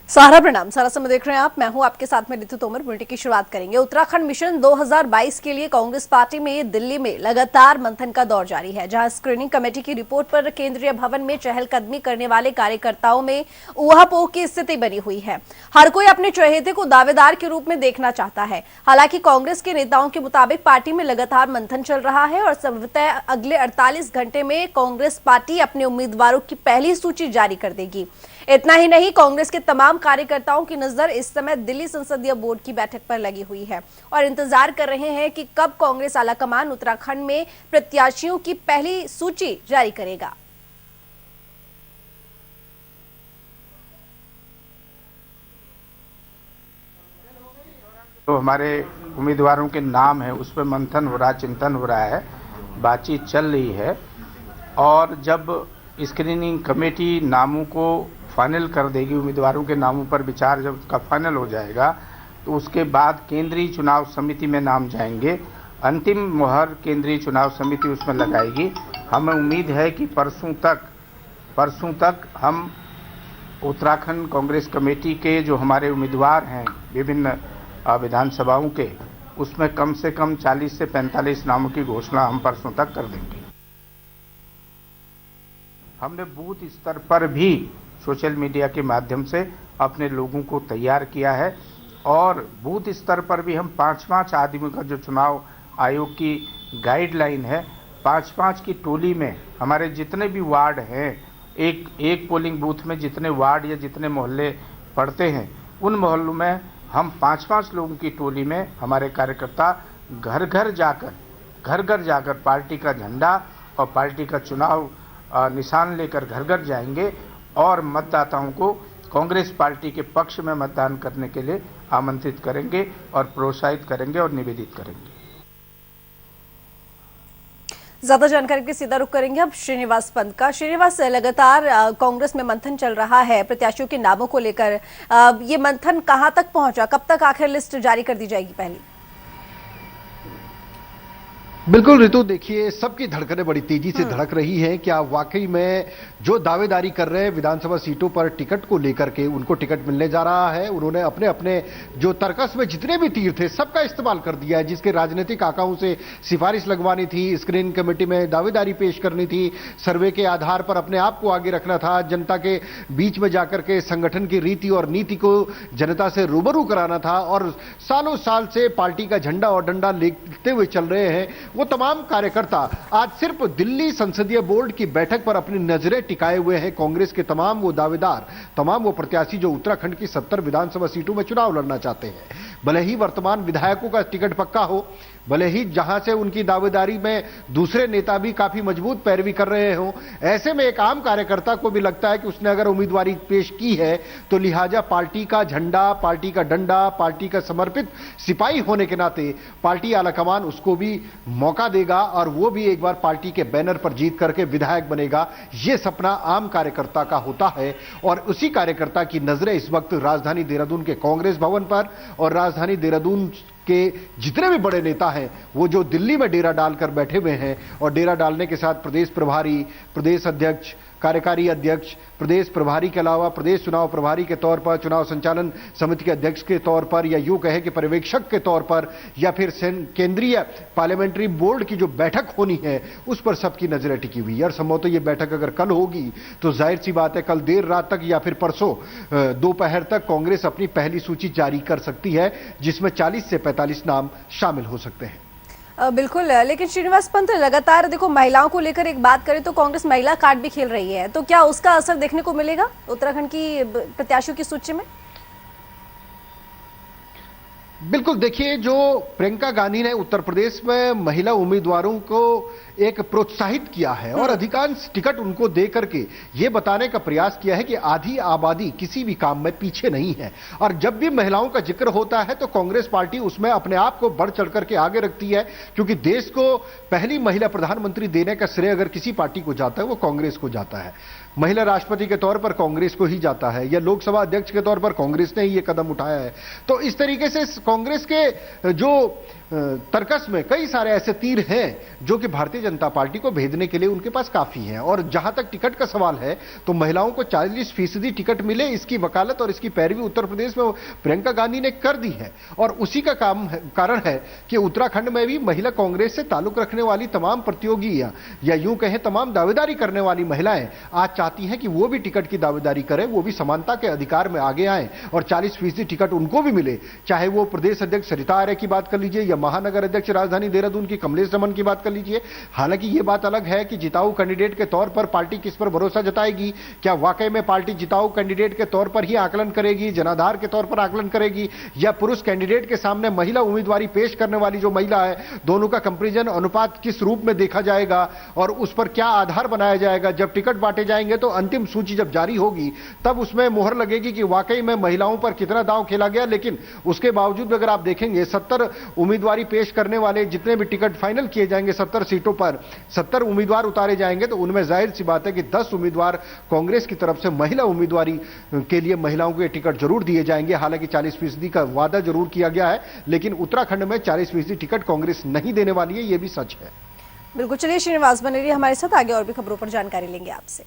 सहारा प्रणाम। सारा समय देख रहे हैं आप, मैं हूं आपके साथ में रितु तोमर। बुलेटिन की शुरुआत करेंगे। उत्तराखंड मिशन 2022 के लिए कांग्रेस पार्टी में दिल्ली में लगातार मंथन का दौर जारी है, जहां स्क्रीनिंग कमेटी की रिपोर्ट पर केंद्रीय भवन में चहलकदमी करने वाले कार्यकर्ताओं में ऊहापोह की स्थिति बनी हुई है। हर कोई अपने चहेते को दावेदार के रूप में देखना चाहता है। हालांकि कांग्रेस के नेताओं के मुताबिक पार्टी में लगातार मंथन चल रहा है और संभवतः अगले 48 घंटे में कांग्रेस पार्टी अपने उम्मीदवारों की पहली सूची जारी कर देगी। इतना ही नहीं, कांग्रेस के तमाम कार्यकर्ताओं की नजर इस समय दिल्ली संसदीय बोर्ड की बैठक पर लगी हुई है और इंतजार कर रहे हैं कि कब कांग्रेस आलाकमान उत्तराखंड में प्रत्याशियों की पहली सूची जारी करेगा। तो हमारे उम्मीदवारों के नाम है, उस पर मंथन हो रहा, चिंतन हो रहा है, बातचीत चल रही है और जब स्क्रीनिंग कमेटी नामों को फाइनल कर देगी, उम्मीदवारों के नामों पर विचार जब उसका फाइनल हो जाएगा तो उसके बाद केंद्रीय चुनाव समिति में नाम जाएंगे। अंतिम मुहर केंद्रीय चुनाव समिति उसमें लगाएगी। हमें उम्मीद है कि परसों तक हम उत्तराखंड कांग्रेस कमेटी के जो हमारे उम्मीदवार हैं विभिन्न विधानसभाओं के, उसमें कम से कम 40 से 45 नामों की घोषणा हम परसों तक कर देंगे। हमने बूथ स्तर पर भी सोशल मीडिया के माध्यम से अपने लोगों को तैयार किया है और बूथ स्तर पर भी हम 5-5 आदमियों का, जो चुनाव आयोग की गाइडलाइन है, 5-5 की टोली में हमारे जितने भी वार्ड हैं, एक पोलिंग बूथ में जितने वार्ड या जितने मोहल्ले पड़ते हैं, उन मोहल्लों में हम 5-5 लोगों की टोली में हमारे कार्यकर्ता घर घर जाकर पार्टी का झंडा और पार्टी का चुनाव निशान लेकर घर घर जाएंगे और मतदाताओं को कांग्रेस पार्टी के पक्ष में मतदान करने के लिए आमंत्रित करेंगे और प्रोत्साहित करेंगे और निवेदित करेंगे। ज्यादा जानकारी के सीधा रुख करेंगे अब श्रीनिवास पंत का। श्रीनिवास, लगातार कांग्रेस में मंथन चल रहा है प्रत्याशियों के नामों को लेकर। ये मंथन कहां तक पहुंचा? कब तक आखिर लिस्ट जारी कर दी जाएगी पहली? बिल्कुल ऋतु, देखिए सबकी धड़कनें बड़ी तेजी से धड़क रही हैं। क्या वाकई में जो दावेदारी कर रहे हैं विधानसभा सीटों पर टिकट को लेकर के, उनको टिकट मिलने जा रहा है? उन्होंने अपने अपने जो तर्कस में जितने भी तीर थे सबका इस्तेमाल कर दिया है। जिसके राजनीतिक आंकड़ों से सिफारिश लगवानी थी, स्क्रीनिंग कमेटी में दावेदारी पेश करनी थी, सर्वे के आधार पर अपने आप को आगे रखना था, जनता के बीच में जाकर के संगठन की रीति और नीति को जनता से रूबरू कराना था और सालों साल से पार्टी का झंडा और डंडा लेते हुए चल रहे हैं वो तमाम कार्यकर्ता आज सिर्फ दिल्ली संसदीय बोर्ड की बैठक पर अपनी नजरें टिकाए हुए हैं। कांग्रेस के तमाम वो दावेदार, तमाम वो प्रत्याशी जो उत्तराखंड की 70 विधानसभा सीटों में चुनाव लड़ना चाहते हैं, भले ही वर्तमान विधायकों का टिकट पक्का हो, भले ही जहां से उनकी दावेदारी में दूसरे नेता भी काफी मजबूत पैरवी कर रहे हों, ऐसे में एक आम कार्यकर्ता को भी लगता है कि उसने अगर उम्मीदवारी पेश की है तो लिहाजा पार्टी का झंडा, पार्टी का डंडा, पार्टी का समर्पित सिपाही होने के नाते पार्टी आलाकमान उसको भी मौका देगा और वो भी एक बार पार्टी के बैनर पर जीत करके विधायक बनेगा। ये सपना आम कार्यकर्ता का होता है और उसी कार्यकर्ता की नजरें इस वक्त राजधानी देहरादून के कांग्रेस भवन पर और राजधानी देहरादून के जितने भी बड़े नेता हैं वो जो दिल्ली में डेरा डालकर बैठे हुए हैं और डेरा डालने के साथ प्रदेश प्रभारी, प्रदेश अध्यक्ष, कार्यकारी अध्यक्ष, प्रदेश प्रभारी के अलावा प्रदेश चुनाव प्रभारी के तौर पर, चुनाव संचालन समिति के अध्यक्ष के तौर पर, या यूं कहे कि पर्यवेक्षक के तौर पर, या फिर केंद्रीय पार्लियामेंट्री बोर्ड की जो बैठक होनी है उस पर सबकी नजरें टिकी हुई है। और संभवतः ये बैठक अगर कल होगी तो जाहिर सी बात है कल देर रात तक या फिर परसों दोपहर तक कांग्रेस अपनी पहली सूची जारी कर सकती है, जिसमें 40 से 45 नाम शामिल हो सकते हैं। बिल्कुल, लेकिन श्रीनिवास पंत, लगातार देखो महिलाओं को लेकर एक बात करें तो कांग्रेस महिला कार्ड भी खेल रही है, तो क्या उसका असर देखने को मिलेगा उत्तराखंड की प्रत्याशियों की सूची में? बिल्कुल, देखिए जो प्रियंका गांधी ने उत्तर प्रदेश में महिला उम्मीदवारों को एक प्रोत्साहित किया है और अधिकांश टिकट उनको दे करके ये बताने का प्रयास किया है कि आधी आबादी किसी भी काम में पीछे नहीं है। और जब भी महिलाओं का जिक्र होता है तो कांग्रेस पार्टी उसमें अपने आप को बढ़ चढ़ करके आगे रखती है, क्योंकि देश को पहली महिला प्रधानमंत्री देने का श्रेय अगर किसी पार्टी को जाता है वो कांग्रेस को जाता है। महिला राष्ट्रपति के तौर पर कांग्रेस को ही जाता है, या लोकसभा अध्यक्ष के तौर पर कांग्रेस ने ही ये कदम उठाया है। तो इस तरीके से कांग्रेस के जो तर्कस में कई सारे ऐसे तीर हैं जो कि भारतीय जनता पार्टी को भेजने के लिए उनके पास काफी हैं। और जहां तक टिकट का सवाल है तो महिलाओं को 40% टिकट मिले, इसकी वकालत और इसकी पैरवी उत्तर प्रदेश में प्रियंका गांधी ने कर दी है। और उसी का कारण है कि उत्तराखंड में भी महिला कांग्रेस से ताल्लुक रखने वाली तमाम प्रतियोगी या यूं कहें तमाम दावेदारी करने वाली महिलाएं आज चाहती हैं कि वो भी टिकट की दावेदारी करें, वो भी समानता के अधिकार में आगे आए और 40% टिकट उनको भी मिले। चाहे वो प्रदेश अध्यक्ष सरिता आर्य की बात कर लीजिए या महानगर अध्यक्ष राजधानी देहरादून की कमलेश रमन की बात कर लीजिए। हालांकि यह बात अलग है कि जिताऊ कैंडिडेट के तौर पर पार्टी किस पर भरोसा जताएगी, क्या वाकई में पार्टी जिताऊ कैंडिडेट के तौर पर ही आकलन करेगी, जनाधार के तौर पर आकलन करेगी, या पुरुष कैंडिडेट के सामने महिला उम्मीदवारी पेश करने वाली जो महिला है, दोनों का कंपैरिजन अनुपात किस रूप में देखा जाएगा और उस पर क्या आधार बनाया जाएगा। जब टिकट बांटे जाएंगे तो अंतिम सूची जब जारी होगी तब उसमें मोहर लगेगी कि वाकई में महिलाओं पर कितना दांव खेला गया। लेकिन उसके बावजूद अगर आप देखेंगे 70 उम्मीदवारी पेश करने वाले जितने भी टिकट फाइनल किए जाएंगे 70 सीटों पर 70 उम्मीदवार उतारे जाएंगे तो उनमें जाहिर सी बात है कि 10 उम्मीदवार कांग्रेस की तरफ से महिला उम्मीदवारी के लिए महिलाओं को ये टिकट जरूर दिए जाएंगे। हालांकि 40% का वादा जरूर किया गया है, लेकिन उत्तराखंड में 40% टिकट कांग्रेस नहीं देने वाली है, यह भी सच है। बिल्कुल, चलिए श्रीनिवास बने रहिए हमारे साथ, आगे और भी खबरों पर जानकारी लेंगे आपसे।